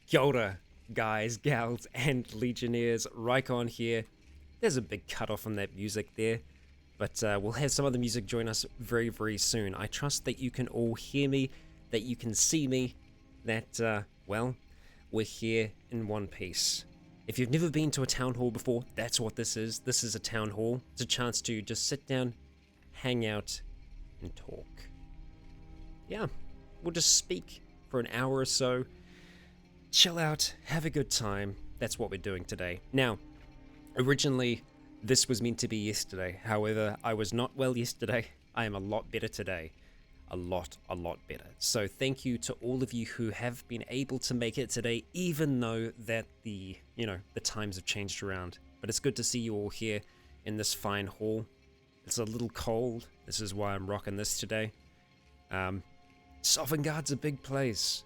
Kia ora, guys, gals, and Legionnaires. Rycon here. There's a big cutoff on that music there, but we'll have some other music join us very, very soon. I trust that you can all hear me, that you can see me, that, well, we're here in one piece. If you've never been to a town hall before, that's what this is. This is a town hall. It's a chance to just sit down, hang out, and talk. Yeah, we'll just speak for an hour or so, chill out, have a good time. That's what we're doing today. Now, originally, this was meant to be yesterday. However, I was not well yesterday. I am a lot better today. A lot better. So thank you to all of you who have been able to make it today, even though that the times have changed around. But it's good to see you all here in this fine hall. It's a little cold. This is why I'm rocking this today. Sovngarde's a big place.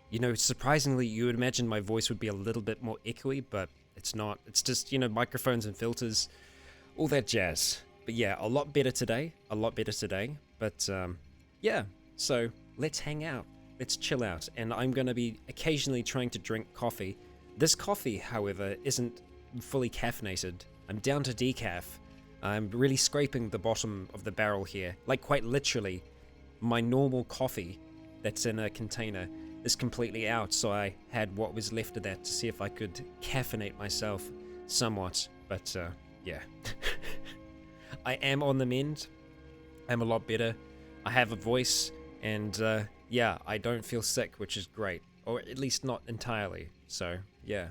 You know, surprisingly, you would imagine my voice would be a little bit more echoey, but it's not. It's just, microphones and filters, all that jazz. But yeah, a lot better today. But yeah, so let's hang out. Let's chill out. And I'm going to be occasionally trying to drink coffee. This coffee, however, isn't fully caffeinated. I'm down to decaf. I'm really scraping the bottom of the barrel here. Like, quite literally, my normal coffee that's in a container is completely out, so I had what was left of that to see if I could caffeinate myself somewhat. But yeah. I am on the mend. I'm a lot better. I have a voice, and yeah, I don't feel sick, which is great. Or at least not entirely, so yeah.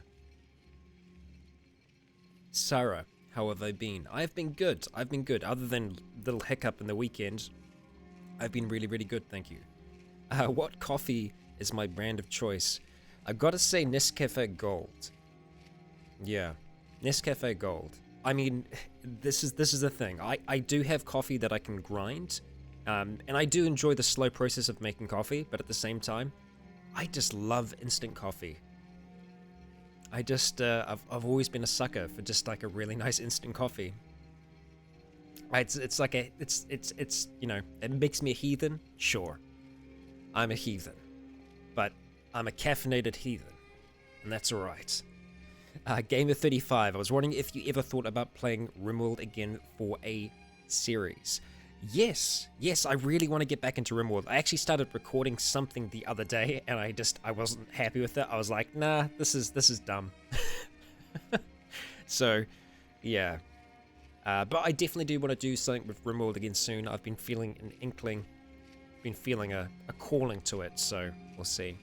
Sarah, how have I been? I've been good. Other than little hiccup in the weekend, I've been really, really good, thank you. What coffee is my brand of choice? I've got to say Nescafe Gold. Yeah, Nescafe Gold. I mean, this is the thing. I do have coffee that I can grind, and I do enjoy the slow process of making coffee, but at the same time, I just love instant coffee. I've always been a sucker for just like a really nice instant coffee. It's like it makes me a heathen. Sure, I'm a heathen, but I'm a caffeinated heathen, and that's alright. Gamer35, I was wondering if you ever thought about playing RimWorld again for a series. Yes, I really want to get back into RimWorld. I actually started recording something the other day, and I wasn't happy with it. I was like, nah, this is dumb. So, yeah. But I definitely do want to do something with RimWorld again soon. I've been feeling an inkling, been feeling a calling to it, so we'll see.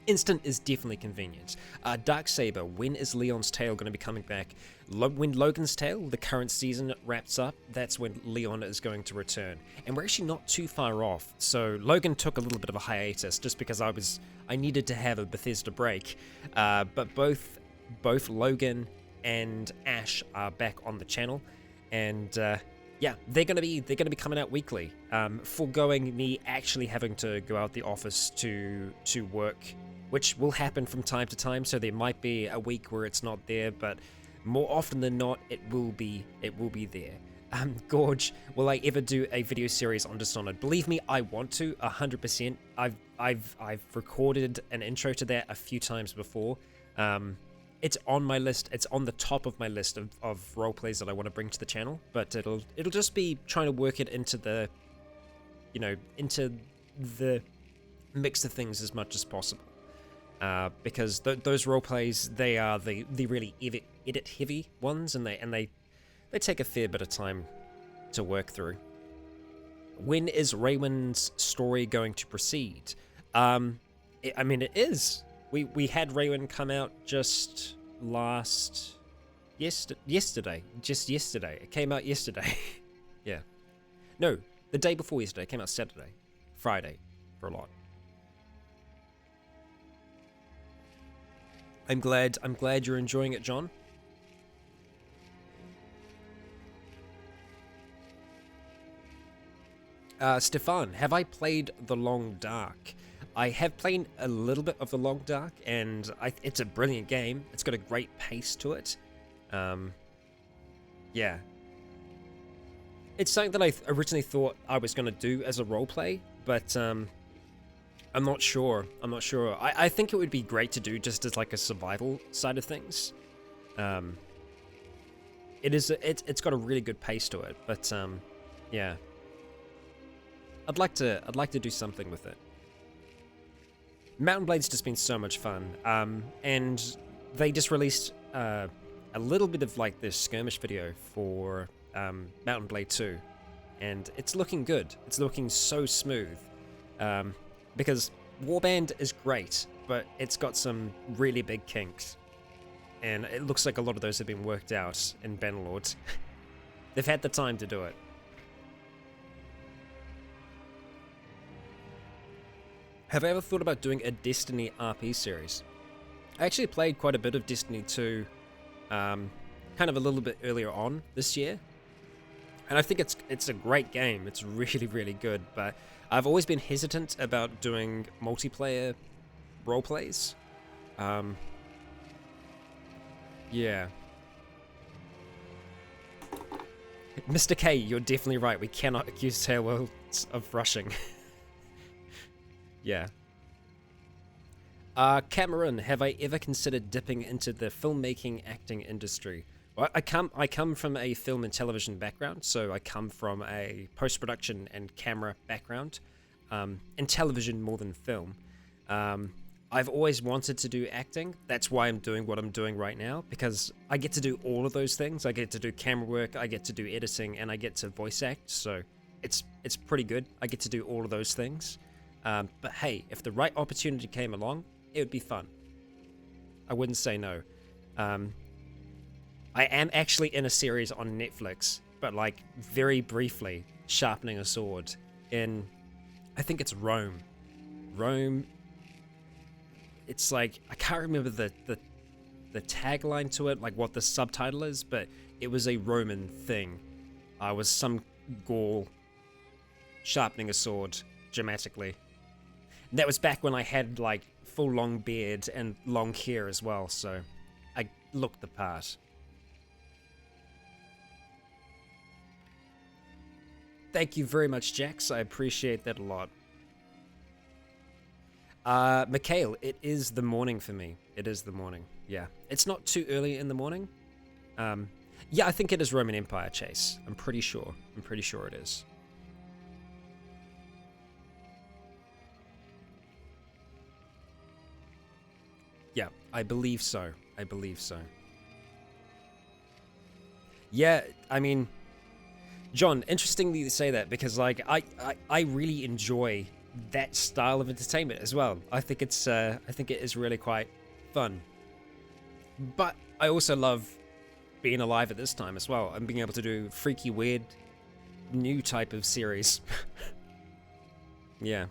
Instant is definitely convenient. Darksaber, when is Leon's Tale going to be coming back? When Logan's Tale, the current season, wraps up, that's when Leon is going to return. And we're actually not too far off. So Logan took a little bit of a hiatus just because I needed to have a Bethesda break. But both Logan and Ash are back on the channel, and yeah, they're gonna be coming out weekly. Foregoing me actually having to go out the office to work, which will happen from time to time, so there might be a week where it's not there, but more often than not, it will be there. Gorge, will I ever do a video series on Dishonored? Believe me, I want to, 100%. I've recorded an intro to that a few times before. It's on my list. It's on the top of my list of roleplays that I want to bring to the channel, but it'll just be trying to work it into the, into the mix of things as much as possible. Because those roleplays, they are the really edit heavy ones, and they take a fair bit of time to work through. When is Raywin's story going to proceed? It is. We had Raywin come out just yesterday. It came out yesterday. Yeah. No, the day before yesterday. It came out Saturday. Friday, for a lot. I'm glad you're enjoying it, John. Stefan, have I played The Long Dark? I have played a little bit of The Long Dark, and it's a brilliant game. It's got a great pace to it. Yeah. It's something that I originally thought I was going to do as a roleplay, but I'm not sure. I'm not sure. I think it would be great to do just as like a survival side of things. It's got a really good pace to it, but yeah. I'd like to do something with it. Mountain Blade's just been so much fun. And they just released a little bit of like this skirmish video for Mountain Blade 2. And it's looking good. It's looking so smooth. Because Warband is great, but it's got some really big kinks. And it looks like a lot of those have been worked out in Bannerlord. They've had the time to do it. Have I ever thought about doing a Destiny RP series? I actually played quite a bit of Destiny 2, kind of a little bit earlier on this year. And I think it's a great game. It's really, really good, but I've always been hesitant about doing multiplayer roleplays. Yeah. Mr. K, you're definitely right. We cannot accuse Tailworlds of rushing. Yeah. Cameron, have I ever considered dipping into the filmmaking acting industry? Well, I come from a film and television background, so I come from a post-production and camera background, and television more than film. I've always wanted to do acting. That's why I'm doing what I'm doing right now, because I get to do all of those things. I get to do camera work, I get to do editing, and I get to voice act, so it's pretty good. I get to do all of those things. But hey, if the right opportunity came along, it would be fun. I wouldn't say no. I am actually in a series on Netflix, but like very briefly, sharpening a sword in, I think it's Rome. Rome. It's like, I can't remember the tagline to it, like what the subtitle is, but it was a Roman thing. I was some Gaul sharpening a sword dramatically. And that was back when I had like full long beard and long hair as well, so I looked the part. Thank you very much, Jax. I appreciate that a lot. Mikhail, it is the morning for me. It is the morning. Yeah. It's not too early in the morning. Yeah, I think it is Roman Empire, Chase. I'm pretty sure. I'm pretty sure it is. Yeah, I believe so. I believe so. Yeah, I mean, John, interesting that you say that, because like I really enjoy that style of entertainment as well. I think it is really quite fun. But I also love being alive at this time as well, and being able to do freaky, weird, new type of series. Yeah.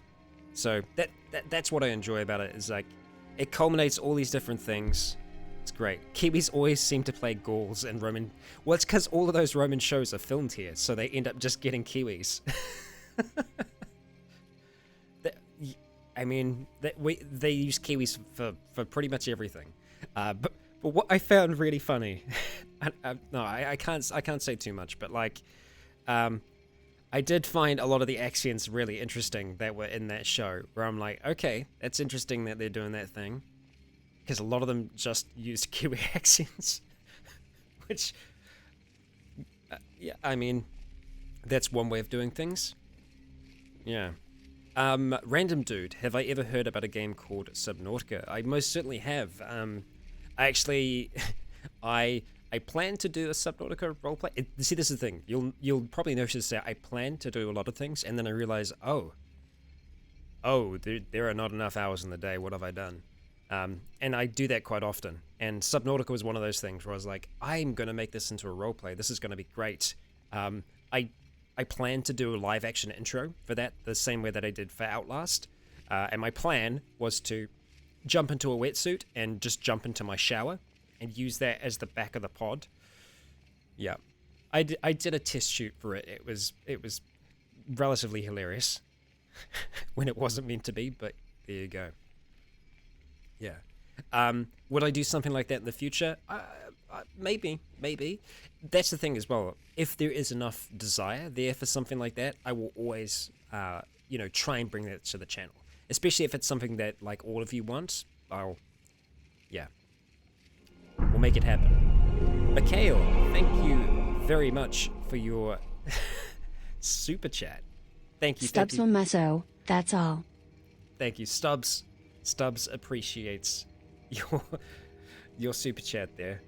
So that's what I enjoy about it, is like it culminates all these different things. It's great. Kiwis always seem to play Gauls and Roman. Well, it's because all of those Roman shows are filmed here, so they end up just getting Kiwis. I mean, they use Kiwis for pretty much everything. But what I found really funny, I can't say too much, but like, I did find a lot of the accents really interesting that were in that show, where I'm like, okay, that's interesting that they're doing that thing. Because a lot of them just used Kiwi accents. Which, yeah, I mean, that's one way of doing things. Yeah. Random dude, have I ever heard about a game called Subnautica? I most certainly have. I actually, I plan to do a Subnautica roleplay. See, this is the thing. You'll probably notice that I plan to do a lot of things, and then I realize, oh, there are not enough hours in the day. What have I done? And I do that quite often. And Subnautica was one of those things where I was like, I'm going to make this into a roleplay. This is going to be great. I plan to do a live action intro for that, the same way that I did for Outlast. And my plan was to jump into a wetsuit and just jump into my shower and use that as the back of the pod. Yeah. I did a test shoot for it. It was relatively hilarious when it wasn't meant to be, but there you go. Yeah. Would I do something like that in the future? Maybe. That's the thing as well. If there is enough desire there for something like that, I will always, try and bring that to the channel. especially if it's something that like all of you want. Yeah, we'll make it happen. Mikhail, thank you very much for your super chat. Thank you. Stubbs will meso, that's all. Thank you, Stubbs. Stubbs appreciates your super chat there.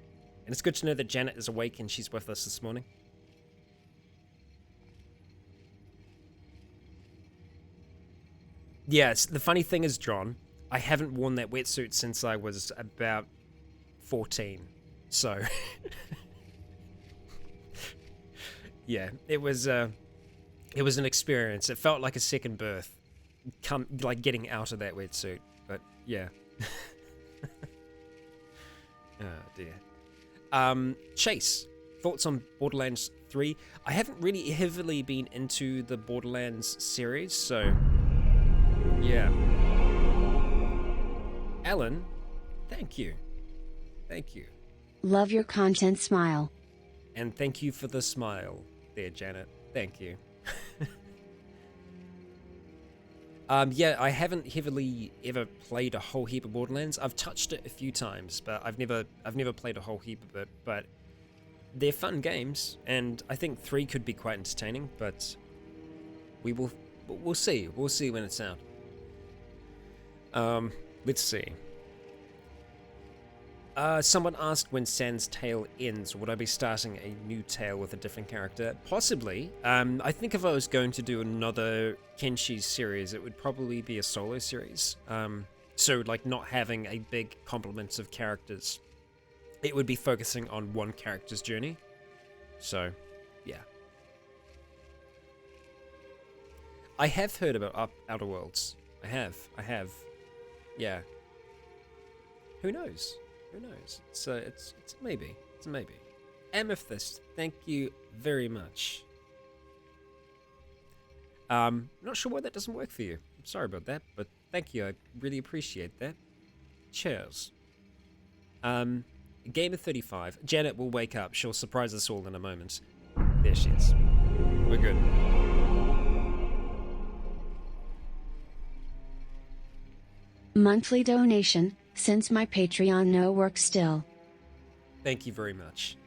And it's good to know that Janet is awake and she's with us this morning. Yes, the funny thing is, John, I haven't worn that wetsuit since I was about 14. So, yeah, it was an experience. It felt like a second birth, getting out of that wetsuit. But yeah. Oh dear. Chase, thoughts on Borderlands 3? I haven't really heavily been into the Borderlands series, so yeah. Alan, thank you. Thank you. Love your content, smile. And thank you for the smile there, Janet. Thank you. Yeah, I haven't heavily ever played a whole heap of Borderlands. I've touched it a few times, but I've never played a whole heap of it. But they're fun games, and I think 3 could be quite entertaining. But we'll see. We'll see when it's out. Let's see. Someone asked when Sans Tale ends, would I be starting a new tale with a different character? Possibly. I think if I was going to do another Kenshi series, it would probably be a solo series. So, like, not having a big complement of characters. It would be focusing on one character's journey. So, yeah. I have heard about Outer Worlds. I have. Yeah. Who knows? Who knows? It's a maybe. It's a maybe. Amethyst, thank you very much. Not sure why that doesn't work for you. I'm sorry about that, but thank you. I really appreciate that. Cheers. Gamer 35. Janet will wake up. She'll surprise us all in a moment. There she is. We're good. Monthly donation, since my Patreon no work still. Thank you very much.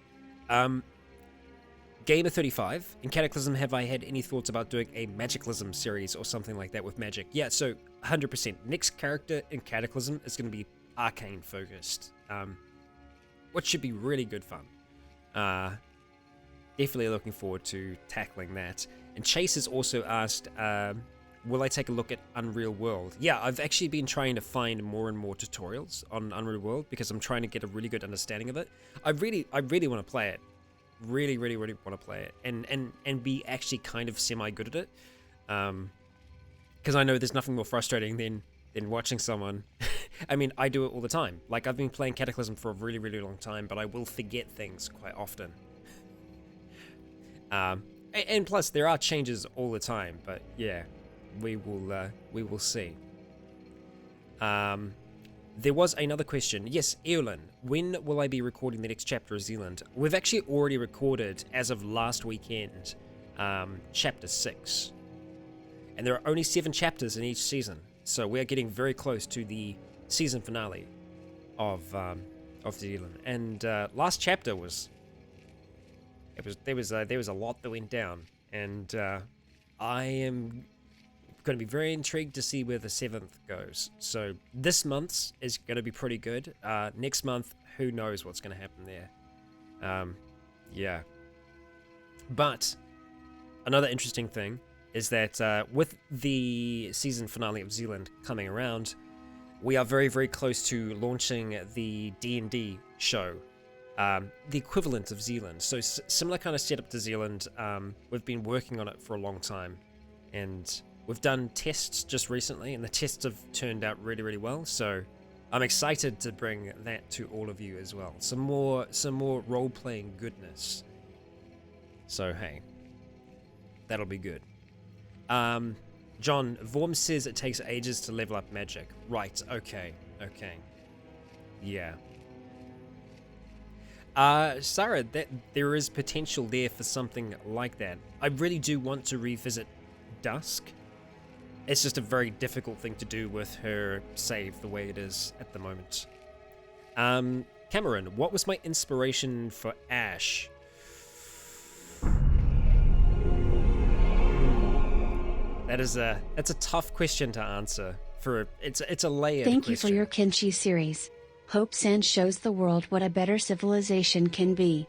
Gamer35, in Cataclysm, have I had any thoughts about doing a Magicalism series or something like that with magic? Yeah, so 100%. Next character in Cataclysm is going to be arcane focused, which should be really good fun. Definitely looking forward to tackling that. And Chase has also asked, will I take a look at Unreal World? Yeah, I've actually been trying to find more and more tutorials on Unreal World because I'm trying to get a really good understanding of it. I really want to play it. Really want to play it and be actually kind of semi-good at it. Because I know there's nothing more frustrating than watching someone. I mean, I do it all the time. Like, I've been playing Cataclysm for a really long time, but I will forget things quite often. And plus, there are changes all the time, but yeah. We will see. There was another question. Yes, Eolin, when will I be recording the next chapter of Zealand? We've actually already recorded, as of last weekend, chapter 6. And there are only 7 chapters in each season, so we're getting very close to the season finale of Zealand. And last chapter there was a lot that went down, and I am going to be very intrigued to see where the 7th goes. So this month's is going to be pretty good. Next month, who knows what's going to happen there. Yeah. But another interesting thing is that with the season finale of Zealand coming around, we are very close to launching the D&D show, the equivalent of Zealand. So similar kind of setup to Zealand. We've been working on it for a long time, and we've done tests just recently, and the tests have turned out really well. So I'm excited to bring that to all of you as well. Some more role-playing goodness. So hey, that'll be good. John, Vorm says it takes ages to level up magic. Right, okay. Yeah. Sarah, there is potential there for something like that. I really do want to revisit Dusk. it's just a very difficult thing to do with her save the way it is at the moment. Cameron, what was my inspiration for Ash? That's a tough question to answer. It's a layered Thank question. you for your kimchi series. Hope Sand shows the world what a better civilization can be.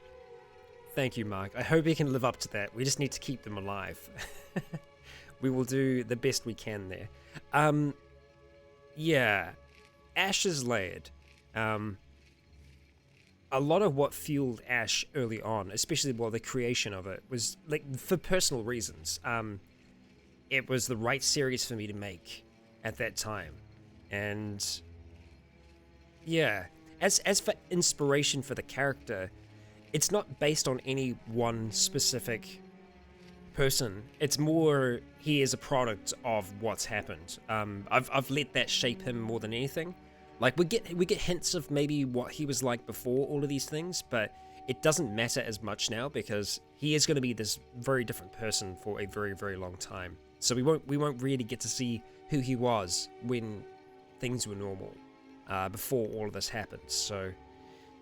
Thank you, Mark. I hope he can live up to that. We just need to keep them alive. We will do the best we can there. Yeah, Ash is layered. A lot of what fueled Ash early on, especially the creation of it, was like for personal reasons. It was the right series for me to make at that time, and yeah, as for inspiration for the character, it's not based on any one specific person. It's more he is a product of what's happened. I've let that shape him more than anything. Like we get hints of maybe what he was like before all of these things, but it doesn't matter as much now because he is going to be this very different person for a very, very long time. So we won't really get to see who he was when things were normal, before all of this happened. So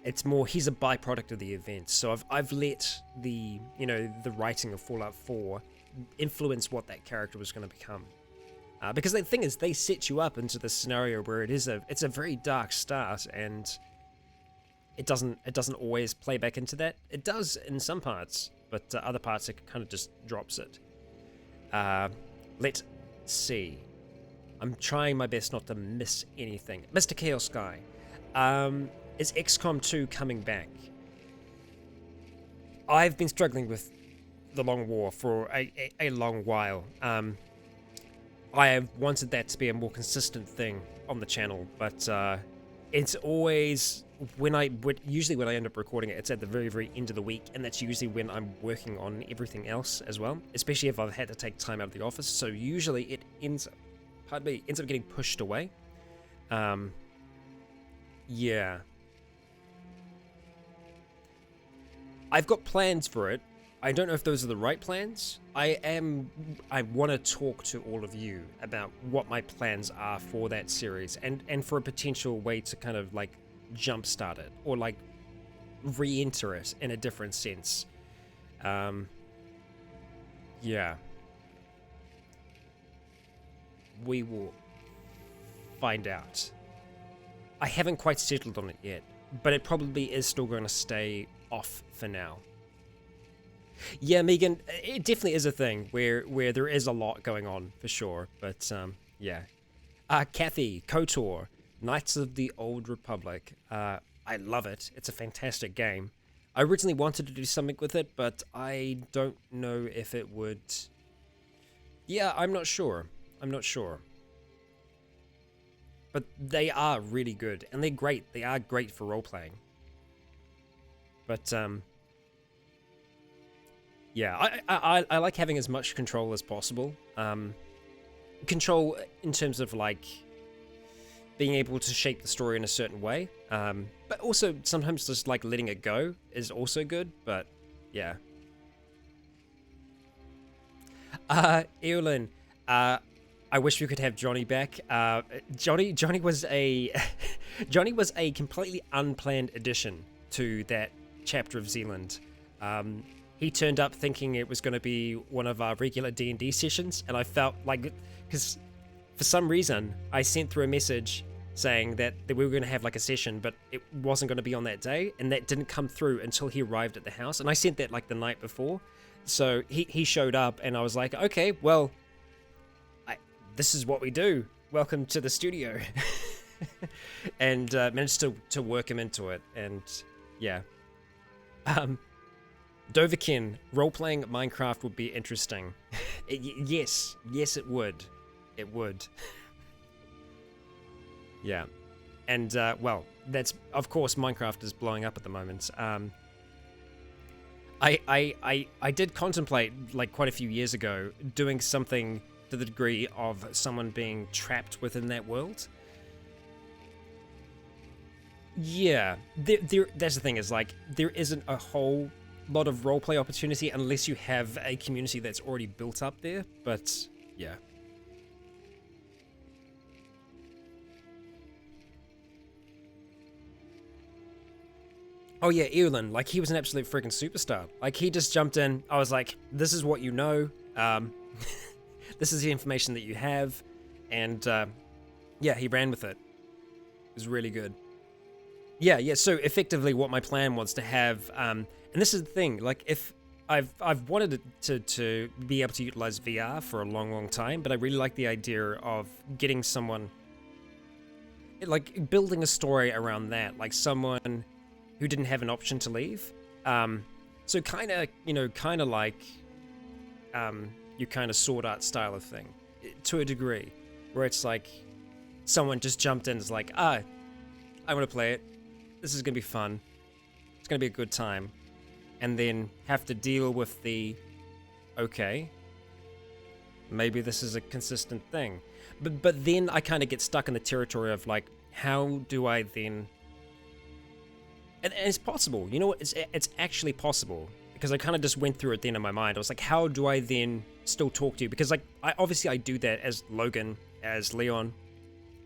it's more he's a byproduct of the event. So I've let the writing of Fallout 4 influence what that character was going to become. Because the thing is, they set you up into this scenario where it's a very dark start, and it doesn't always play back into that. It does in some parts, but other parts it kind of just drops it. Let's see. I'm trying my best not to miss anything. Mr. Chaos Sky, is XCOM 2 coming back? I've been struggling with the Long War for a long while. I have wanted that to be a more consistent thing on the channel, but it's always usually when I end up recording it, it's at the very, very end of the week, and that's usually when I'm working on everything else as well, especially if I've had to take time out of the office. So usually it ends up getting pushed away. Yeah. I've got plans for it. I don't know if those are the right plans. I want to talk to all of you about what my plans are for that series, and for a potential way to kind of like jumpstart it or like re-enter it in a different sense. Yeah. We will find out. I haven't quite settled on it yet, but it probably is still going to stay off for now. Yeah, Megan, it definitely is a thing where there is a lot going on for sure, but yeah. Kathy, KOTOR, Knights of the Old Republic. I love it. It's a fantastic game. I originally wanted to do something with it, but I don't know if it would. Yeah, I'm not sure. But they are really good, and they're great. They are great for role-playing. But, yeah, I like having as much control as possible. Control in terms of, like, being able to shape the story in a certain way. But also, sometimes just, like, letting it go is also good, but, yeah. Eolyn, I wish we could have Johnny back. Johnny was a Johnny was a completely unplanned addition to that chapter of Zealand. He turned up thinking it was going to be one of our regular D&D sessions, and I felt like, because for some reason I sent through a message saying that we were going to have like a session, but it wasn't going to be on that day, and that didn't come through until he arrived at the house, and I sent that like the night before. So he showed up, and I was like, okay, well, this is what we do. Welcome to the studio. And managed to work him into it, and yeah. Dovahkiin, role-playing Minecraft would be interesting. Yes, it would. It would. Yeah. And, well, that's, of course, Minecraft is blowing up at the moment. I did contemplate, like, quite a few years ago, doing something to the degree of someone being trapped within that world. Yeah, that's the thing, is, like, there isn't a whole lot of roleplay opportunity unless you have a community that's already built up there, but, yeah. Oh yeah, Evelyn, like he was an absolute freaking superstar. Like he just jumped in. I was like, this is what you know. This is the information that you have. And yeah, he ran with it. It was really good. Yeah, so effectively what my plan was to have, and this is the thing, like if I've wanted to be able to utilize VR for a long time, but I really like the idea of getting someone, like building a story around that, like someone who didn't have an option to leave. So kind of like your kind of Sword Art style of thing, to a degree, where it's like someone just jumped in and is like, I want to play it. This is going to be fun. It's going to be a good time. And then have to deal with the, okay, maybe this is a consistent thing. But then I kind of get stuck in the territory of like, how do I then... And it's possible. You know what? It's actually possible. Because I kind of just went through it then in my mind. I was like, how do I then still talk to you? Because like, obviously I do that as Logan, as Leon.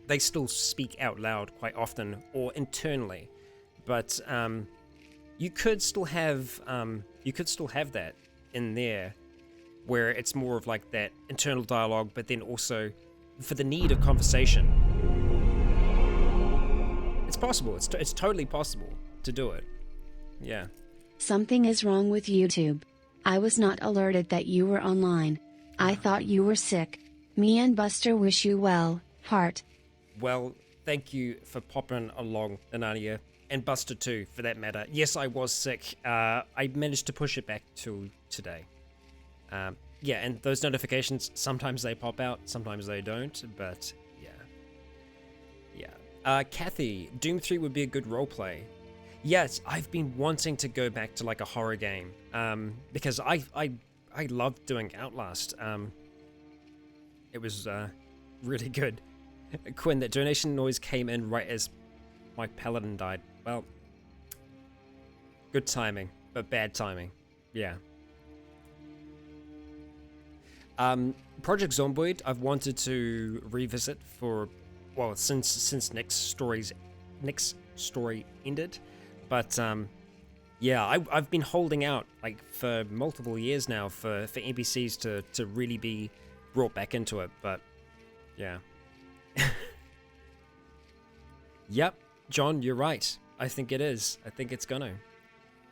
They still speak out loud quite often, or internally. But you could still have that in there, where it's more of like that internal dialogue, but then also for the need of conversation. It's possible. It's totally possible to do it. Yeah. Something is wrong with YouTube. I was not alerted that you were online. I thought you were sick. Me and Buster wish you well, heart. Well, thank you for popping along, Anania, and Buster too, for that matter. Yes, I was sick. I managed to push it back to today. Yeah, and those notifications, sometimes they pop out, sometimes they don't, but yeah. Kathy, Doom 3 would be a good roleplay. Yes, I've been wanting to go back to like a horror game, because I loved doing Outlast. It was really good. Quinn, that donation noise came in right as my paladin died. Well, good timing, but bad timing. Yeah. Project Zomboid, I've wanted to revisit for, well, since Nick's story ended. But yeah, I've been holding out like for multiple years now for NPCs to really be brought back into it. But yeah. Yep, John, you're right. I think it is. I think it's gonna.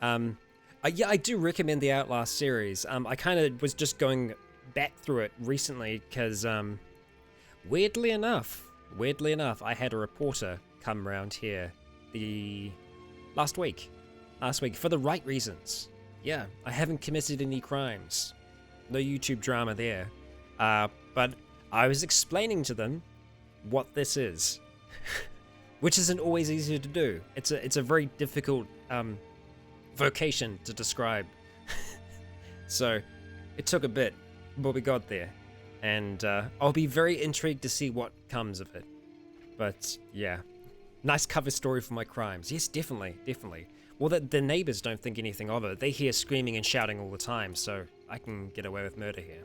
Yeah, I do recommend the Outlast series. I kind of was just going back through it recently because, weirdly enough, I had a reporter come around here last week for the right reasons. Yeah, I haven't committed any crimes. No YouTube drama there. But I was explaining to them what this is, which isn't always easy to do. It's a very difficult vocation to describe. So it took a bit, but we got there, and I'll be very intrigued to see what comes of it. But yeah, nice cover story for my crimes. Yes, definitely. Well, the neighbors don't think anything of it. They hear screaming and shouting all the time, so I can get away with murder here.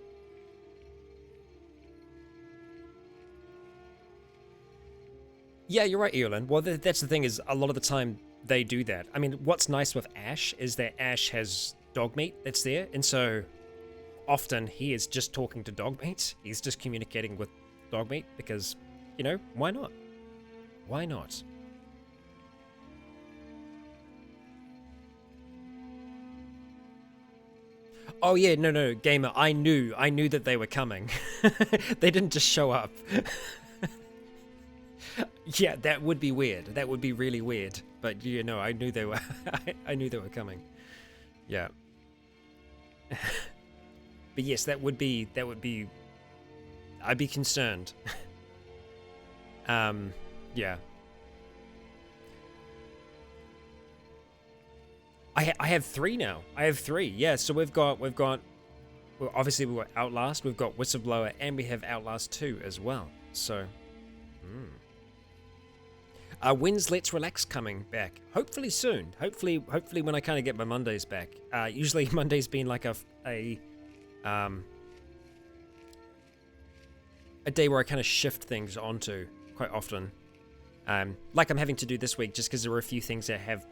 Yeah, you're right, Eolin. Well, that's the thing, is a lot of the time they do that. I mean, what's nice with Ash is that Ash has dog meat that's there, and so often he is just talking to dog meat. He's just communicating with dog meat because, you know, why not? Why not? Oh yeah, no, gamer, I knew that they were coming. They didn't just show up. Yeah, that would be weird. That would be really weird. But you know, I knew they were I knew they were coming. Yeah. But yes, that would be I'd be concerned. Yeah. I have 3 now. I have 3. Yeah, so we've got well, obviously we've got Outlast, we've got Whistleblower, and we have Outlast 2 as well. So when's Let's Relax coming back? Hopefully soon. Hopefully when I kind of get my Mondays back. Usually Monday's been like a day where I kind of shift things onto quite often. Like I'm having to do this week, just because there were a few things that have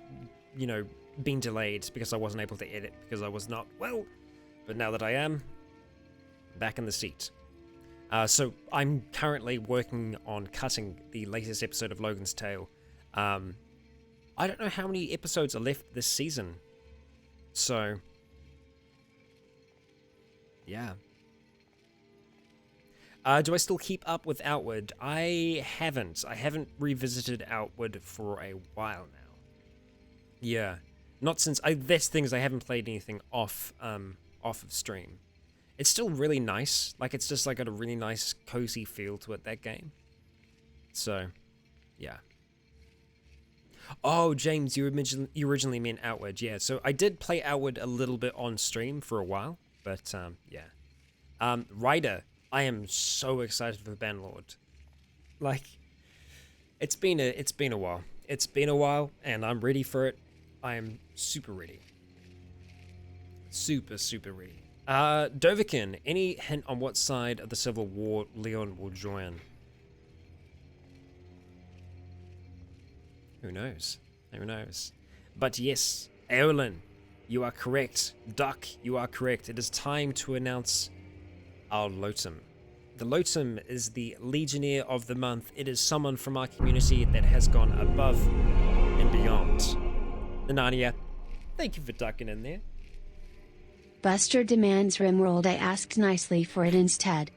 you know, been delayed because I wasn't able to edit because I was not well. But now that I am, back in the seat. So I'm currently working on cutting the latest episode of Logan's Tale. I don't know how many episodes are left this season. So, yeah. Do I still keep up with Outward? I haven't. I haven't revisited Outward for a while now. Yeah. Not since that's things I haven't played anything off of stream. It's still really nice. Like, it's just like got a really nice cozy feel to it, that game. So, yeah. Oh, James, you originally meant Outward. Yeah, so I did play Outward a little bit on stream for a while, but yeah. Ryder, I am so excited for Banlord. Like, it's been a while. It's been a while, and I'm ready for it. I am super ready. Super ready. Doverkin, any hint on what side of the Civil War Leon will join? Who knows? Who knows? But yes, Eolin, you are correct. Duck, you are correct. It is time to announce our Lotum. The Lotum is the Legionnaire of the month. It is someone from our community that has gone above and beyond. Nanania, thank you for ducking in there. Buster demands Rimworld. I asked nicely for it instead.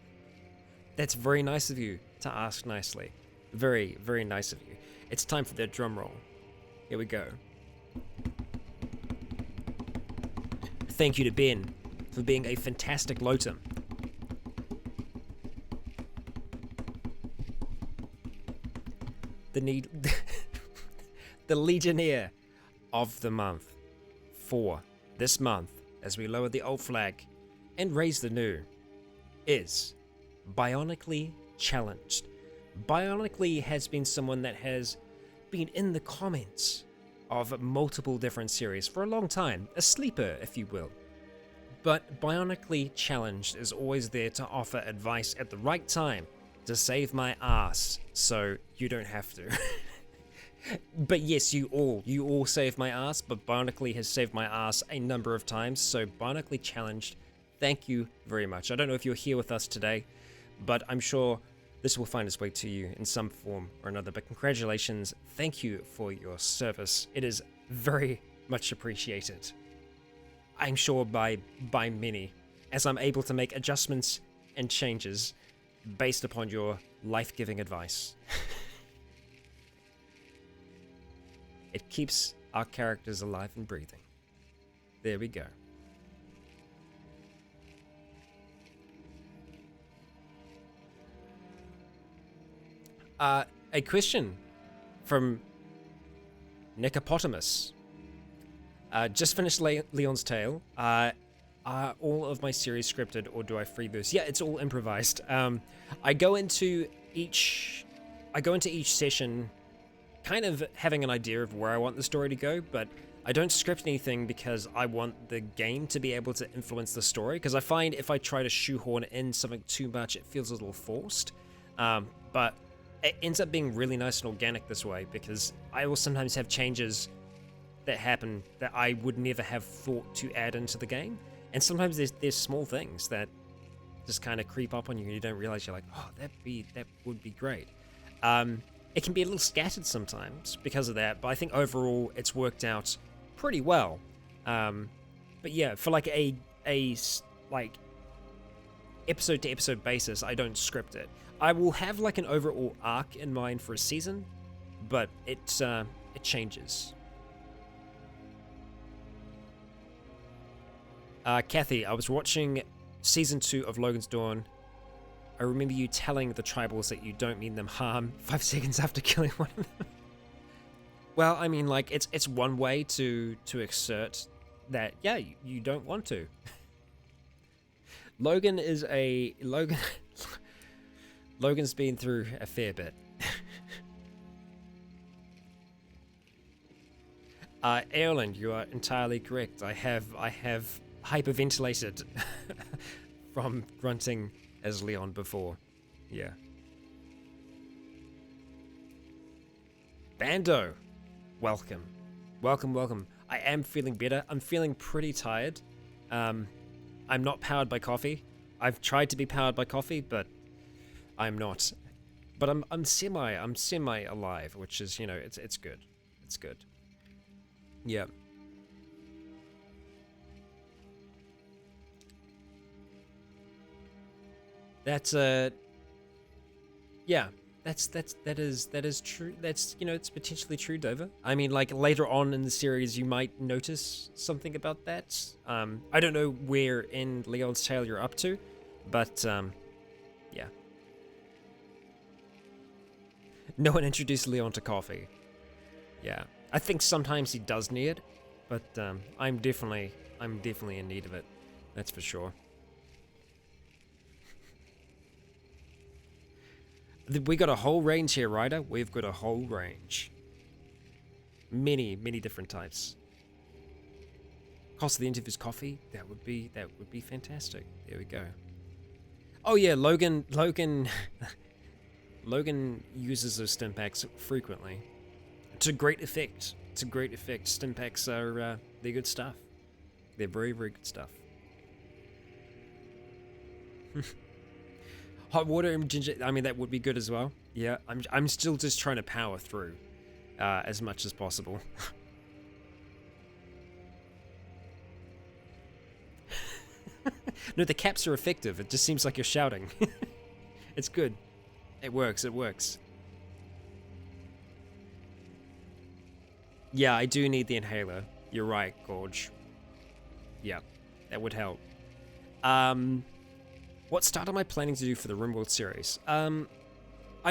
That's very nice of you to ask nicely. Very, very nice of you. It's time for that drum roll. Here we go. Thank you to Ben for being a fantastic Lotum. The Legionnaire of the month for this month, as we lower the old flag and raise the new, is Bionically Challenged. Bionically has been someone that has been in the comments of multiple different series for a long time, a sleeper if you will. But Bionically Challenged is always there to offer advice at the right time to save my ass, so you don't have to. But yes, you all save my ass, but Bionically has saved my ass a number of times, so Bionically Challenged, thank you very much. I don't know if you're here with us today, but I'm sure this will find its way to you in some form or another, but congratulations, thank you for your service. It is very much appreciated. I'm sure by many, as I'm able to make adjustments and changes based upon your life-giving advice. It keeps our characters alive and breathing. There we go. A question from Nicopotamus. Just finished Leon's Tale. Are all of my series scripted, or do I freeboost? Yeah, it's all improvised. I go into each session kind of having an idea of where I want the story to go, but I don't script anything because I want the game to be able to influence the story, because I find if I try to shoehorn in something too much, it feels a little forced. But it ends up being really nice and organic this way, because I will sometimes have changes that happen that I would never have thought to add into the game. And sometimes there's small things that just kind of creep up on you and you don't realize. You're like, oh, that would be great. It can be a little scattered sometimes because of that, but I think overall it's worked out pretty well. But yeah, for like a episode to episode basis, I don't script it. I will have like an overall arc in mind for a season, but it changes. Kathy, I was watching season 2 of Logan's Dawn. I remember you telling the tribals that you don't mean them harm 5 seconds after killing one of them. Well, I mean, like, it's one way to exert that, yeah, you don't want to. Logan's been through a fair bit. Eolin, you are entirely correct. I have hyperventilated from grunting as Leon before. Yeah. Bando, welcome Welcome, welcome. I am feeling better. I'm feeling pretty tired. I'm not powered by coffee. I've tried to be powered by coffee, but I'm not. But I'm semi alive, which is, you know, it's good. It's good. Yeah. That's yeah. That is true. That's, you know, it's potentially true, Dover. I mean, like, later on in the series, you might notice something about that. I don't know where in Leon's tale you're up to, but yeah. No one introduced Leon to coffee. Yeah, I think sometimes he does need it, but I'm definitely in need of it. That's for sure. We got a whole range here, Ryder. We've got a whole range. Many different types. Cost of the interview's coffee. That would be fantastic. There we go. Oh yeah, Logan uses those stim packs frequently. To great effect. Stim packs are they're good stuff. They're very good stuff. Hot water and ginger, I mean, that would be good as well. Yeah, I'm still just trying to power through as much as possible. No, the caps are effective. It just seems like you're shouting. It's good. It works. Yeah, I do need the inhaler. You're right, Gorge. Yeah, that would help. What start am I planning to do for the RimWorld series? I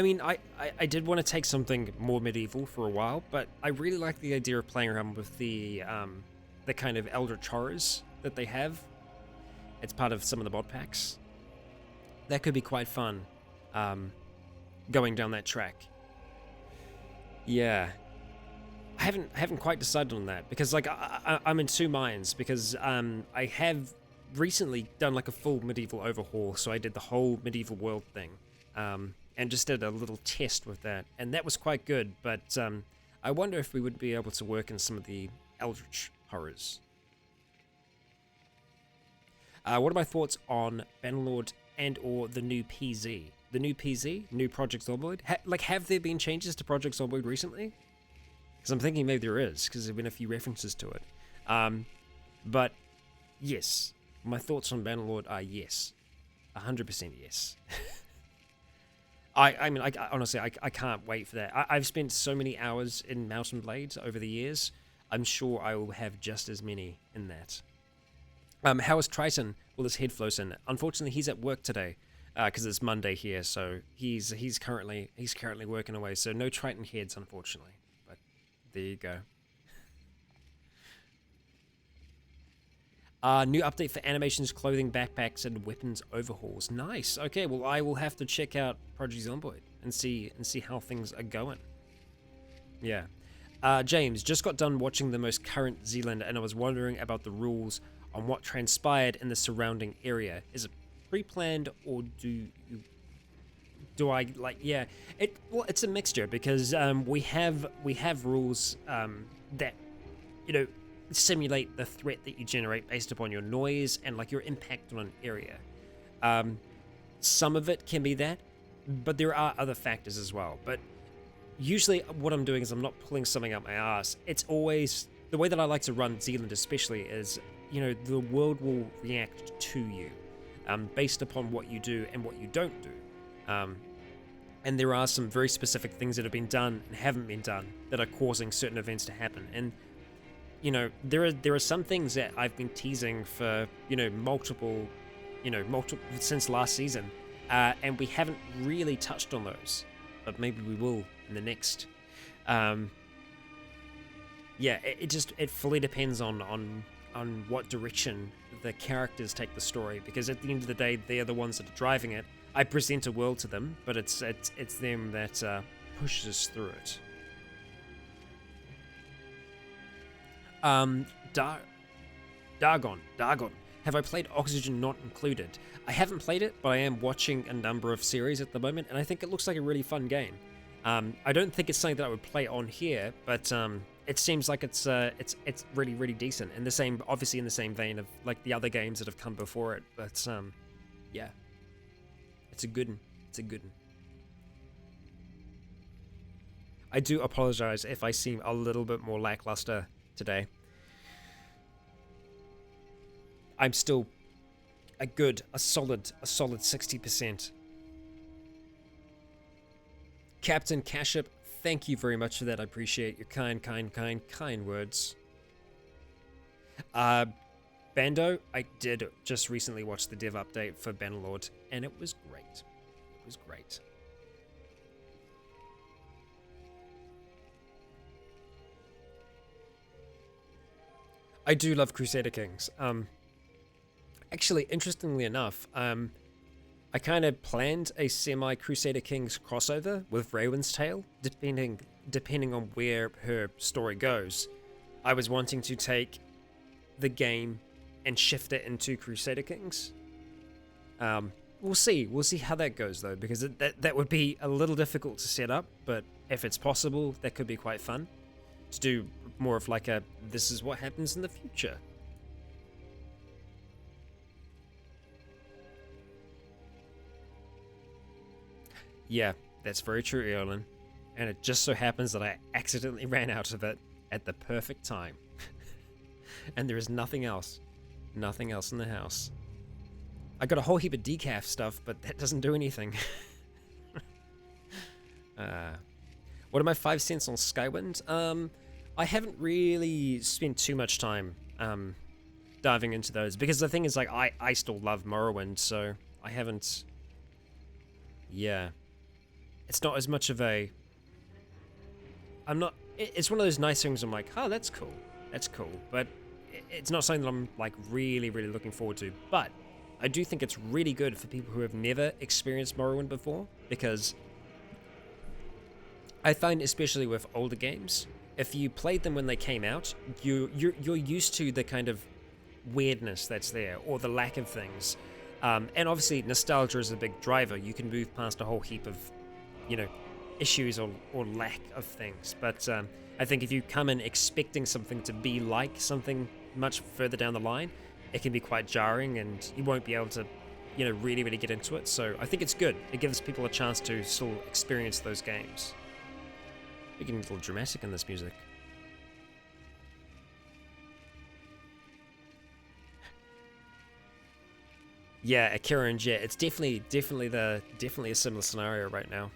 mean, I did want to take something more medieval for a while, but I really like the idea of playing around with the kind of eldritch horrors that they have. It's part of some of the mod packs. That could be quite fun, going down that track. Yeah, I haven't quite decided on that because, like, I'm in two minds because I have recently done like a full medieval overhaul, so I did the whole medieval world thing, and just did a little test with that, and that was quite good, but I wonder if we would be able to work in some of the eldritch horrors. What are my thoughts on Bannerlord and or the new PZ? The new PZ? New Project Zomboid? Have there been changes to Project Zomboid recently? Because I'm thinking maybe there is, because there have been a few references to it. But yes. My thoughts on Bannerlord are yes. 100% yes. I mean, honestly, I can't wait for that. I've spent so many hours in Mouse and Blades over the years. I'm sure I will have just as many in that. How is Triton? Well, his head flows in. Unfortunately, he's at work today because it's Monday here, so he's currently working away. So no Triton heads, unfortunately. But there you go. New update for animations, clothing, backpacks, and weapons overhauls. Nice. Okay, well, I will have to check out Project Zomboid and see how things are going. Yeah. James, just got done watching the most current Zealand, and I was wondering about the rules on what transpired in the surrounding area. Is it pre-planned, or do I like? Yeah. Well, it's a mixture because we have rules that, you know, simulate the threat that you generate based upon your noise and like your impact on an area. Some of it can be that, but there are other factors as well. But usually what I'm doing is I'm not pulling something up my ass. It's always the way that I like to run Zealand, especially, is, you know, the world will react to you based upon what you do and what you don't do. And there are some very specific things that have been done and haven't been done that are causing certain events to happen. And you know, there are some things that I've been teasing for, multiple since last season, and we haven't really touched on those, but maybe we will in the next. It fully depends on what direction the characters take the story, because at the end of the day, they're the ones that are driving it. I present a world to them, but it's them that pushes through it. Dargon. Have I played Oxygen Not Included? I haven't played it, but I am watching a number of series at the moment, and I think it looks like a really fun game. I don't think it's something that I would play on here, but it seems like it's really, really decent. In the same, obviously in the same vein of like the other games that have come before it. But yeah, it's a good one. It's a good one. I do apologize if I seem a little bit more lackluster today. I'm still a solid 60%. Captain Caship, thank you very much for that. I appreciate your kind words. Bando, I did just recently watch the dev update for Bannerlord, and it was great. It was great. I do love Crusader Kings. Actually, interestingly enough, I kind of planned a semi-Crusader Kings crossover with Raywin's Tale, depending on where her story goes. I was wanting to take the game and shift it into Crusader Kings. We'll see how that goes though, because that would be a little difficult to set up, but if it's possible, that could be quite fun to do more of like a this is what happens in the future. Yeah, that's very true, Eolin. And it just so happens that I accidentally ran out of it at the perfect time. And there is nothing else. Nothing else in the house. I got a whole heap of decaf stuff, but that doesn't do anything. What are my 5 cents on Skywind? I haven't really spent too much time diving into those, because the thing is, like, I still love Morrowind, so I haven't... Yeah. It's not as much of a... It's one of those nice things I'm like, oh, that's cool. That's cool. But it's not something that I'm, like, really, really looking forward to. But I do think it's really good for people who have never experienced Morrowind before, because I find, especially with older games, if you played them when they came out, you're used to the kind of weirdness that's there, or the lack of things. And obviously, nostalgia is a big driver. You can move past a whole heap of, issues or lack of things. But I think if you come in expecting something to be like something much further down the line, it can be quite jarring, and you won't be able to, really, really get into it. So I think it's good. It gives people a chance to still experience those games. We're getting a little dramatic in this music. Yeah, Akira and Jet. It's definitely a similar scenario right now.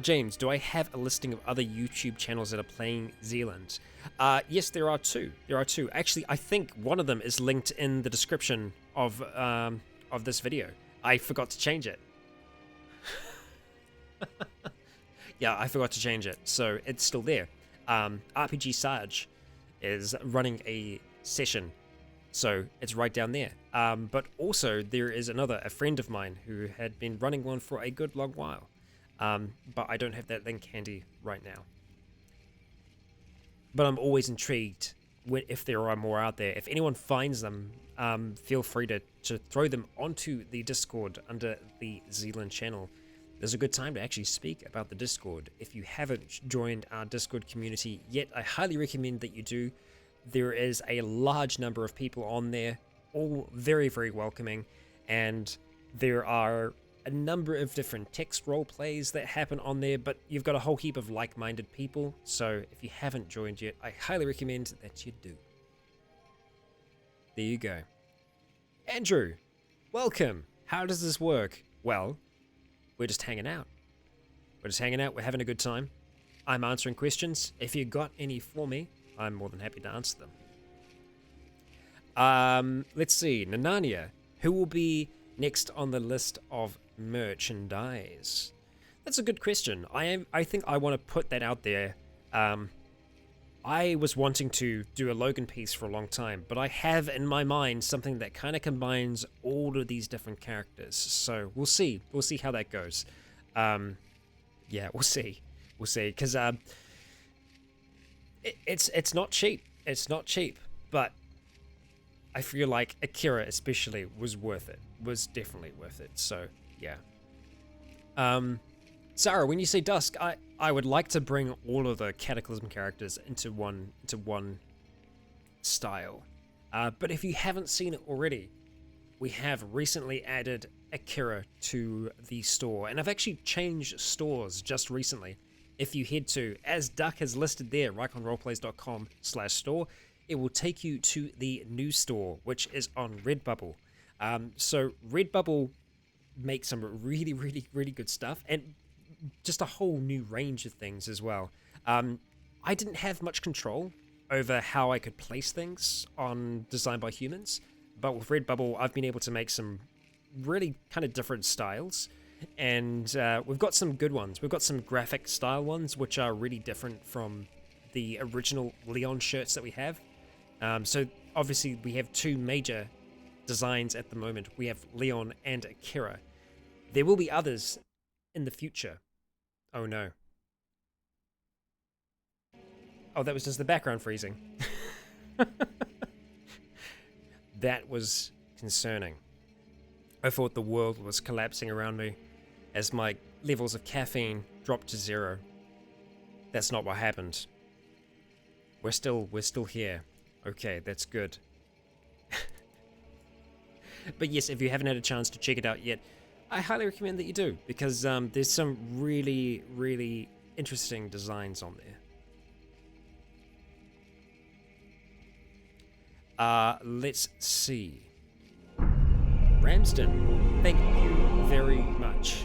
James, do I have a listing of other YouTube channels that are playing Zealand? Yes, there are two. Actually, I think one of them is linked in the description of this video. I forgot to change it. Yeah, I forgot to change it, so it's still there. RPG Sarge is running a session, so it's right down there. But also, there is a friend of mine who had been running one for a good long while. But I don't have that link handy right now. But I'm always intrigued if there are more out there. If anyone finds them, feel free to throw them onto the Discord under the Zealand channel. There's a good time to actually speak about the Discord. If you haven't joined our Discord community yet, I highly recommend that you do. There is a large number of people on there, all very, very welcoming, and there are a number of different text role plays that happen on there, but you've got a whole heap of like-minded people, so if you haven't joined yet, I highly recommend that you do. There you go. Andrew, welcome. How does this work? Well, we're just hanging out. We're having a good time. I'm answering questions. If you got any for me, I'm more than happy to answer them. Let's see. Nanania, who will be next on the list of merchandise? That's a good question. I think I want to put that out there. I was wanting to do a Logan piece for a long time, but I have in my mind something that kind of combines all of these different characters. So we'll see how that goes. Yeah, we'll see, because it's not cheap. It's not cheap, but I feel like Akira especially was worth it. Was definitely worth it. So yeah. Sarah, when you say dusk, I would like to bring all of the Cataclysm characters into one style. But if you haven't seen it already, we have recently added Akira to the store, and I've actually changed stores just recently. If you head to, as Duck has listed there, ryconroleplays.com/store, it will take you to the new store, which is on Redbubble. So Redbubble makes some really, really, really good stuff, and just a whole new range of things as well. I didn't have much control over how I could place things on Designed by Humans, but with Redbubble, I've been able to make some really kind of different styles, and we've got some good ones. We've got some graphic style ones, which are really different from the original Leon shirts that we have. So obviously we have two major designs at the moment. We have Leon and Akira. There will be others in the future. Oh no. Oh, that was just the background freezing. That was concerning. I thought the world was collapsing around me as my levels of caffeine dropped to 0. That's not what happened. We're still here. Okay, that's good. But yes, if you haven't had a chance to check it out yet, I highly recommend that you do, because there's some really, really interesting designs on there. Let's see. Ramsden, thank you very much.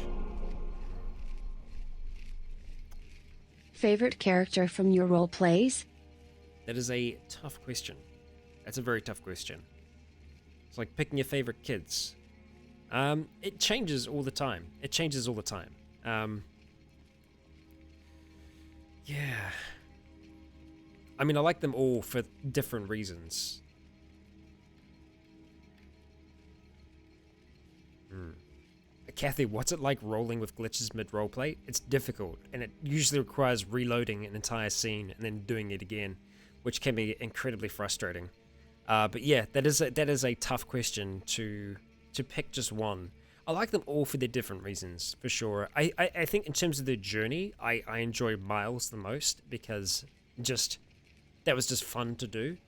Favorite character from your role plays? That is a tough question. That's a very tough question. It's like picking your favorite kids. It changes all the time. Yeah. I mean, I like them all for different reasons. Kathy, what's it like rolling with glitches mid-roleplay? It's difficult, and it usually requires reloading an entire scene and then doing it again, which can be incredibly frustrating. But yeah, that is a tough question to pick just one. I like them all for their different reasons, for sure. I think in terms of their journey, I enjoy Miles the most, because that was just fun to do.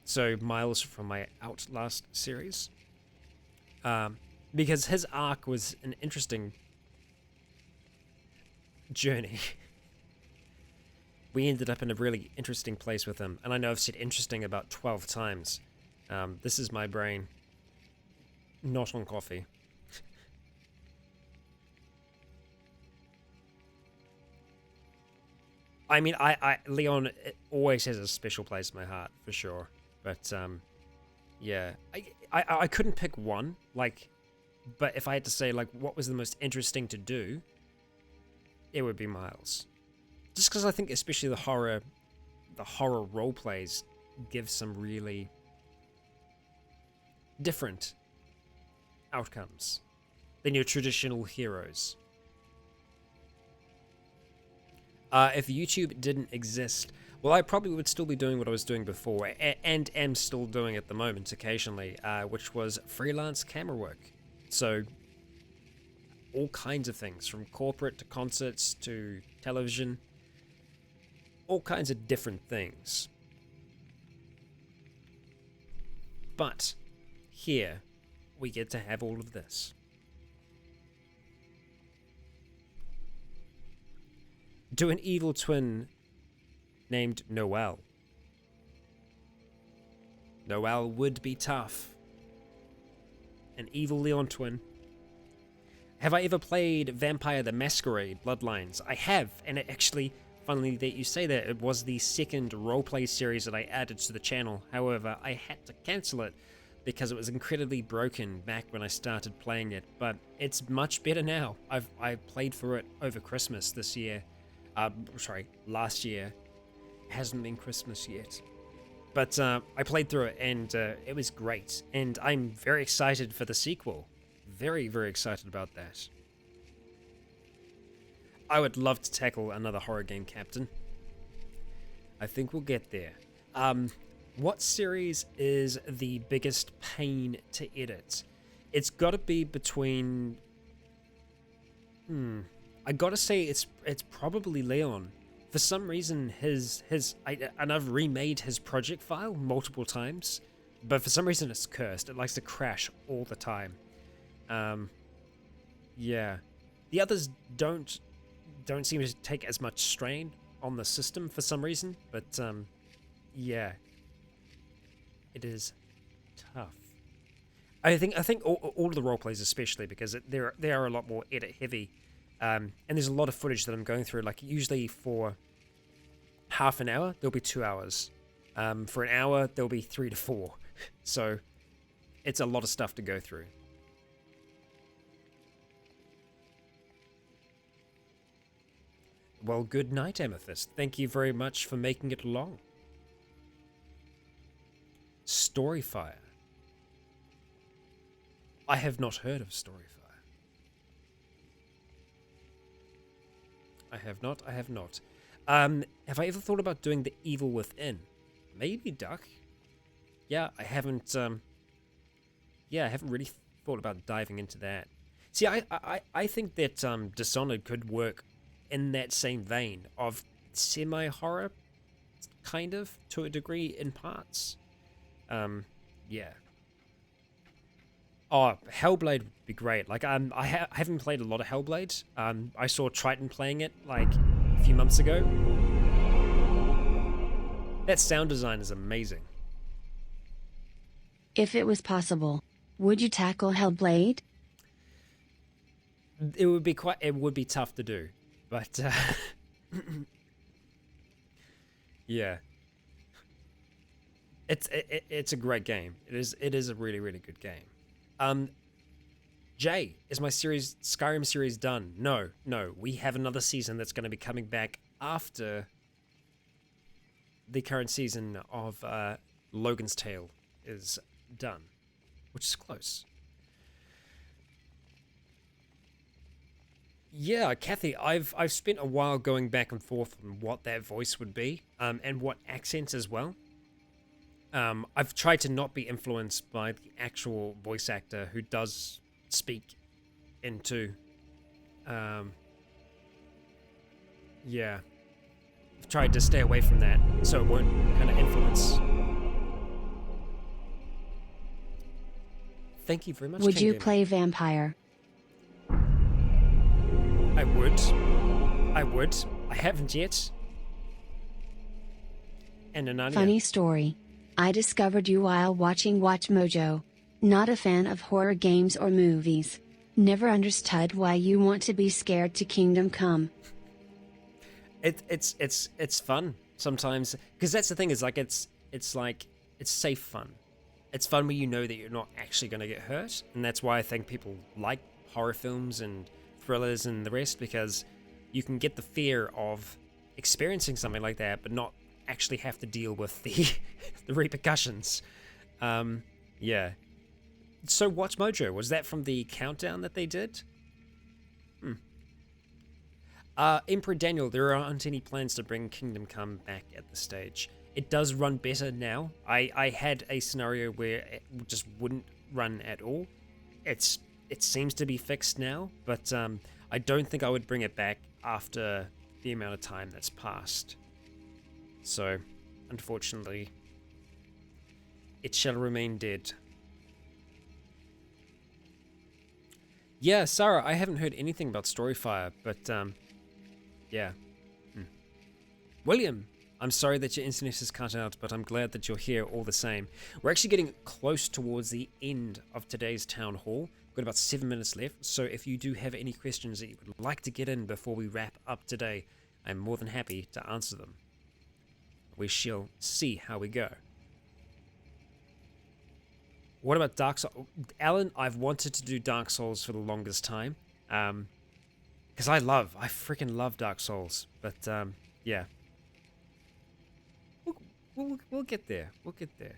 So Miles from my Outlast series. Because his arc was an interesting journey. We ended up in a really interesting place with him, and I know I've said interesting about 12 times. This is my brain not on coffee. I mean, Leon always has a special place in my heart, for sure. But, yeah. I couldn't pick one, but if I had to say, what was the most interesting to do, it would be Miles. Just because I think especially the horror role plays give some really different outcomes than your traditional heroes. If YouTube didn't exist, well, I probably would still be doing what I was doing before, and am still doing at the moment occasionally, which was freelance camera work. So, all kinds of things, from corporate to concerts to television, all kinds of different things. But here, we get to have all of this. Do an evil twin named Noelle. Noelle would be tough. An evil Leon twin. Have I ever played Vampire the Masquerade Bloodlines? I have, and it actually, funnily that you say that, it was the second roleplay series that I added to the channel. However, I had to cancel it because it was incredibly broken back when I started playing it, but it's much better now. I played for it over Christmas this year. Last year. It hasn't been Christmas yet. But I played through it, and it was great. And I'm very excited for the sequel. Very, very excited about that. I would love to tackle another horror game, Captain. I think we'll get there. What series is the biggest pain to edit? It's got to be between... I gotta say it's probably Leon. For some reason, and I've remade his project file multiple times, but for some reason it's cursed. It likes to crash all the time. Yeah, the others don't seem to take as much strain on the system for some reason, but yeah, it is tough. I think all of the roleplays, especially because they are a lot more edit heavy, and there's a lot of footage that I'm going through. Like usually for half an hour there'll be 2 hours, for an hour there'll be 3 to 4, so it's a lot of stuff to go through. Well, good night, Amethyst. Thank you very much for making it along. Storyfire. I have not heard of Storyfire. I have not. Have I ever thought about doing the Evil Within? Maybe, Duck. Yeah, I haven't. Yeah, I haven't really thought about diving into that. See, I think that Dishonored could work in that same vein of semi-horror, kind of, to a degree in parts. Yeah. Oh, Hellblade would be great. Like, I haven't played a lot of Hellblade. I saw Triton playing it, like, a few months ago. That sound design is amazing. If it was possible, would you tackle Hellblade? It would be tough to do, but yeah, it's a great game. It is a really, really good game. Jay, is my Skyrim series done? No, we have another season that's going to be coming back after the current season of Logan's Tale is done, which is close. Yeah, Kathy, I've spent a while going back and forth on what that voice would be, and what accents as well. I've tried to not be influenced by the actual voice actor who does speak into, yeah. I've tried to stay away from that so it won't kind of influence. Thank you very much. Would you play vampire? I would. I haven't yet. And Anania. Funny story. I discovered you while watching Watch Mojo. Not a fan of horror games or movies. Never understood why you want to be scared to Kingdom Come. It's fun sometimes, because that's the thing, is like it's safe fun. It's fun when you know that you're not actually going to get hurt, and that's why I think people like horror films and thrillers and the rest, because you can get the fear of experiencing something like that but not actually have to deal with the the repercussions. Yeah. So Watch Mojo, was that from the countdown that they did? Emperor Daniel, there aren't any plans to bring Kingdom Come back at this stage. It does run better now. I had a scenario where it just wouldn't run at all. It seems to be fixed now, but I don't think I would bring it back after the amount of time that's passed. So, unfortunately, it shall remain dead. Yeah, Sarah, I haven't heard anything about Storyfire, but yeah. William, I'm sorry that your internet is cut out, but I'm glad that you're here all the same. We're actually getting close towards the end of today's town hall. We've got about 7 minutes left, so if you do have any questions that you would like to get in before we wrap up today, I'm more than happy to answer them. We shall see how we go. What about Dark Souls? Alan, I've wanted to do Dark Souls for the longest time. Because I freaking love Dark Souls. But, yeah. We'll get there. We'll get there.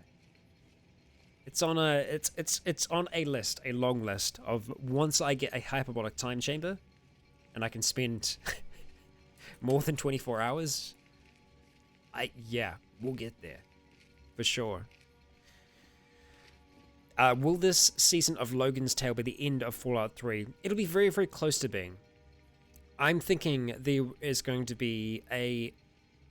It's on a list, a long list of, once I get a hyperbolic time chamber and I can spend more than 24 hours, yeah, we'll get there for sure. Will this season of Logan's Tale be the end of Fallout 3? It'll be very, very close to being. I'm thinking there is going to be a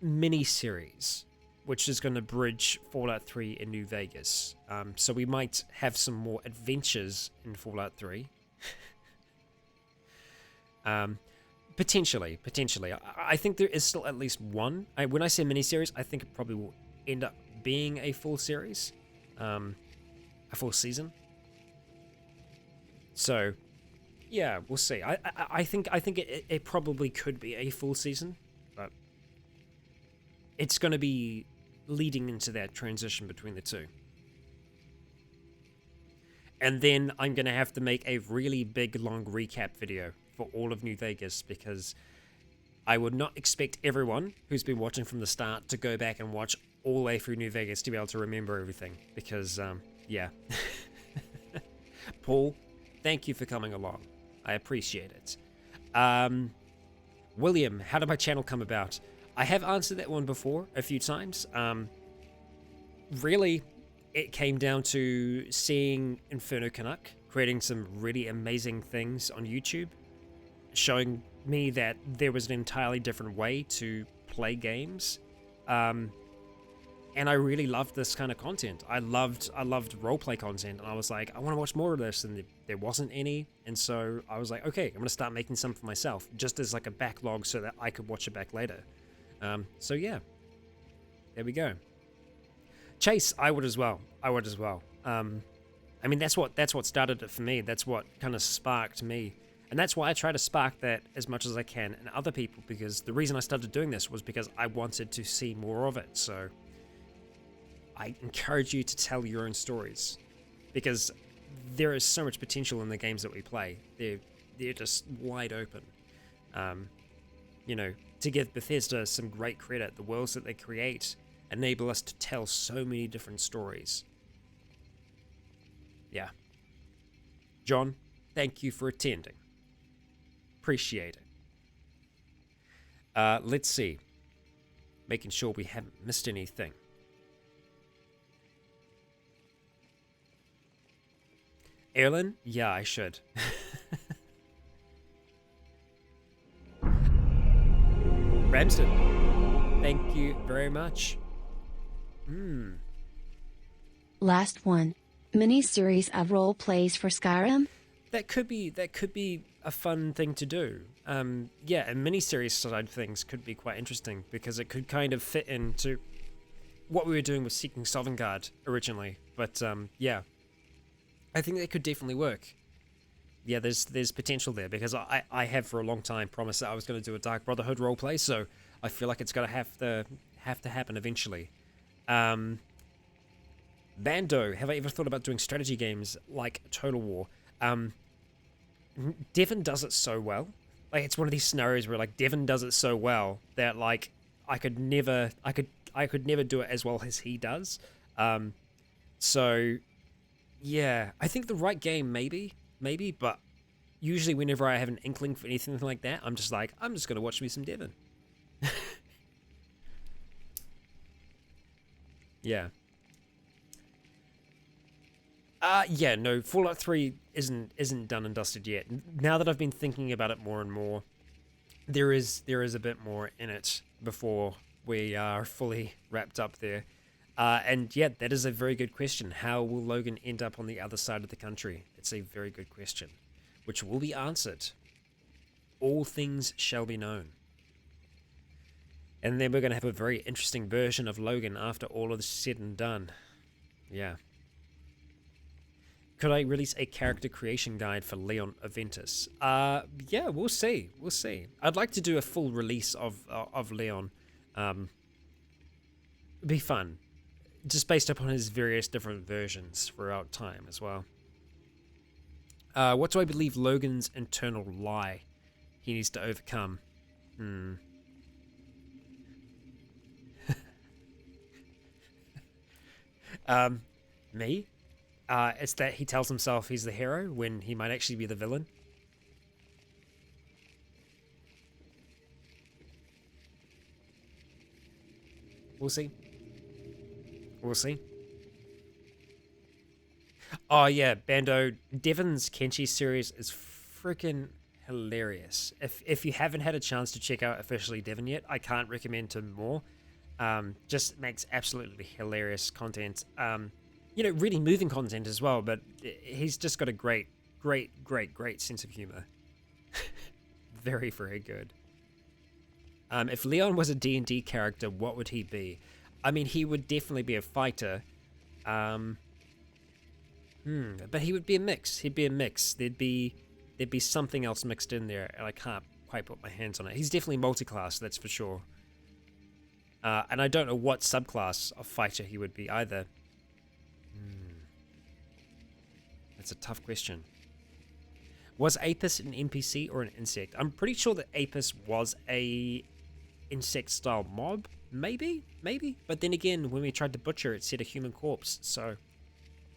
mini series which is going to bridge Fallout 3 in New Vegas. So we might have some more adventures in Fallout 3. Potentially. I think there is still at least one. When I say miniseries, I think it probably will end up being a full series, a full season. So, yeah, we'll see. I think it probably could be a full season, but it's going to be leading into that transition between the two. And then I'm going to have to make a really big, long recap video for all of New Vegas, because I would not expect everyone who's been watching from the start to go back and watch all the way through New Vegas to be able to remember everything. Because, yeah. Paul, thank you for coming along. I appreciate it. William, how did my channel come about? I have answered that one before a few times. Really, it came down to seeing Inferno Canuck creating some really amazing things on YouTube, showing me that there was an entirely different way to play games. And I really loved this kind of content. I loved roleplay content, and I was like, I want to watch more of this, and there wasn't any. And so I was like, okay, I'm going to start making some for myself, just as like a backlog so that I could watch it back later. So yeah, there we go. Chase, I would as well. I mean, that's what started it for me. That's what kind of sparked me. And that's why I try to spark that as much as I can in other people, because the reason I started doing this was because I wanted to see more of it. So I encourage you to tell your own stories, because there is so much potential in the games that we play. They're just wide open. You know, to give Bethesda some great credit, the worlds that they create enable us to tell so many different stories. Yeah. John, thank you for attending. Appreciate it. Let's see. Making sure we haven't missed anything. Erlen? Yeah, I should. Ramsden, thank you very much. Last one. Mini-series of role plays for Skyrim? That could be a fun thing to do. Yeah, a mini-series side of things could be quite interesting, because it could kind of fit into what we were doing with Seeking Sovngarde originally. But yeah, I think that could definitely work. Yeah, there's potential there, because I have for a long time promised that I was going to do a Dark Brotherhood roleplay, so I feel like it's going to have to happen eventually. Bando, have I ever thought about doing strategy games like Total War? Devon does it so well. Like, it's one of these scenarios where, like, Devon does it so well that, like, I could never do it as well as he does. So yeah, I think the right game maybe, but usually whenever I have an inkling for anything like that, I'm just like, I'm just gonna watch me some Devon. Yeah. Yeah, no, Fallout 3 isn't done and dusted yet. Now that I've been thinking about it more and more, there is a bit more in it before we are fully wrapped up there. And yeah, that is a very good question. How will Logan end up on the other side of the country? It's a very good question, which will be answered. All things shall be known. And then we're going to have a very interesting version of Logan after all of this said and done. Yeah. Could I release a character creation guide for Leon Aventus? Yeah, we'll see. We'll see. I'd like to do a full release of Leon. It'd be fun. Just based upon his various different versions throughout time as well. What do I believe Logan's internal lie he needs to overcome? Me? It's that he tells himself he's the hero when he might actually be the villain. We'll see. We'll see. Oh yeah, Bando. Devon's Kenshi series is freaking hilarious. If you haven't had a chance to check out Officially Devon yet, I can't recommend him more. Just makes absolutely hilarious content. Really moving content as well, but he's just got a great sense of humor. Very, very good. If Leon was a D&D character, what would he be? I mean, he would definitely be a fighter. But he would be a mix. He'd be a mix. There'd be something else mixed in there, and I can't quite put my hands on it. He's definitely multi-class, that's for sure. And I don't know what subclass of fighter he would be either. That's a tough question. Was Apis an NPC or an insect? I'm pretty sure that Apis was a insect-style mob. Maybe? But then again, when we tried to butcher, it said a human corpse, so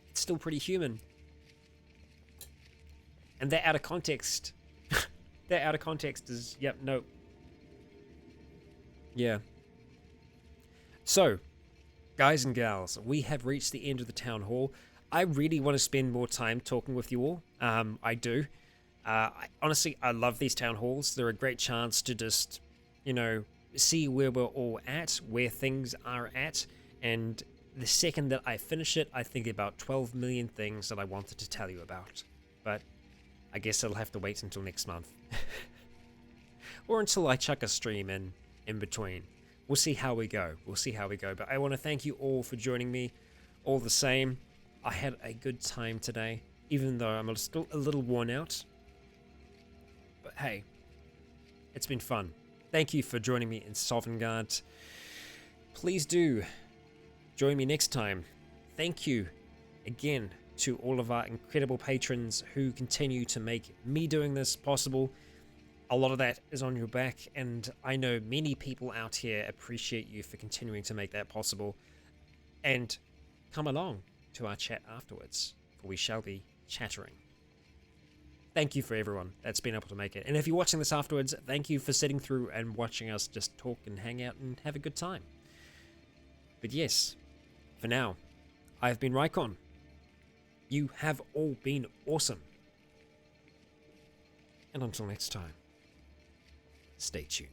it's still pretty human. And that out of context, is, yep, no. Yeah. So, guys and gals, we have reached the end of the town hall. I really want to spend more time talking with you all. I do. Honestly, I love these town halls. They're a great chance to just, see where we're all at, where things are at. And the second that I finish it, I think about 12 million things that I wanted to tell you about. But I guess it'll have to wait until next month. Or until I chuck a stream in between. We'll see how we go. But I want to thank you all for joining me. All the same, I had a good time today, even though I'm still a little worn out. But hey, it's been fun. Thank you for joining me in Sovngarde. Please do join me next time. Thank you again to all of our incredible patrons who continue to make me doing this possible. A lot of that is on your back, and I know many people out here appreciate you for continuing to make that possible. And come along to our chat afterwards, for we shall be chattering. Thank you for everyone that's been able to make it. And if you're watching this afterwards, thank you for sitting through and watching us just talk and hang out and have a good time. But yes, for now, I've been Raikon. You have all been awesome. And until next time, stay tuned.